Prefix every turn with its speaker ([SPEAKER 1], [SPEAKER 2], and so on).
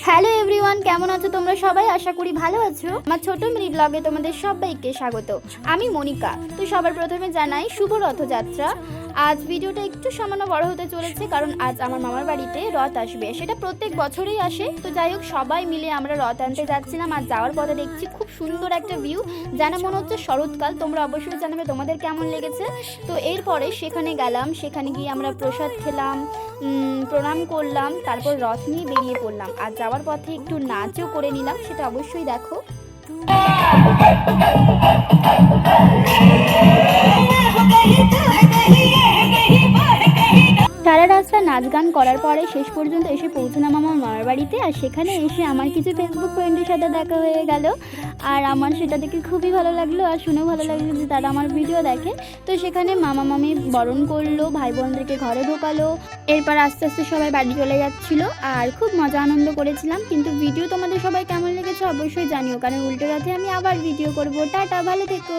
[SPEAKER 1] Hello everyone, কেমন আছো তোমরা সবাই? আশা করি ভালো আছো। আমার ছোট মিনি ব্লগে তোমাদের সবাইকে স্বাগত। আমি মনিকা। তো সবার প্রথমে জানাই শুভ রথযাত্রা। আজ ভিডিওটা একটু সামান্য বড় হতে চলেছে, কারণ আজ আমার মামার বাড়িতে রথ আসবে। সেটা প্রত্যেক বছরেই আসে। তো যাই হোক, সবাই মিলে আমরা রথ আনতে যাচ্ছিলাম। আর যাওয়ার পথে দেখছি খুব সুন্দর একটা ভিউ, যেন মনে হচ্ছে শরৎকাল। তোমরা অবশ্যই জানাবে তোমাদের কেমন লেগেছে। তো এরপরে সেখানে গেলাম, সেখানে গিয়ে আমরা প্রসাদ খেলাম, প্রণাম করলাম, তারপর রথ নিয়ে বেরিয়ে পড়লাম। আর যাওয়ার পথে একটু নাচও করে নিলাম, সেটা অবশ্যই দেখো। সারা রাস্তা নাচ গান করার পরে শেষ পর্যন্ত এসে পৌঁছলাম আমার মামার বাড়িতে। আর সেখানে এসে আমার কিছু ফেসবুক ফ্রেন্ডের সাথে দেখা হয়ে গেল। আর আমার সেটা দেখে খুবই ভালো লাগলো, আর শুনেও ভালো লাগলো যে তারা আমার ভিডিও দেখে। তো সেখানে মামা মামি বরণ করলো, ভাই বোনদেরকে ঘরে ঢোকালো। এরপর আস্তে আস্তে সবাই বাড়ি চলে যাচ্ছিল, আর খুব মজা আনন্দ করেছিলাম। কিন্তু ভিডিও তোমাদের সবাই কেমন লেগেছে অবশ্যই জানিও, কারণ উল্টো রাতে আমি আবার ভিডিও করবো। টাটা, ভালো থেকো।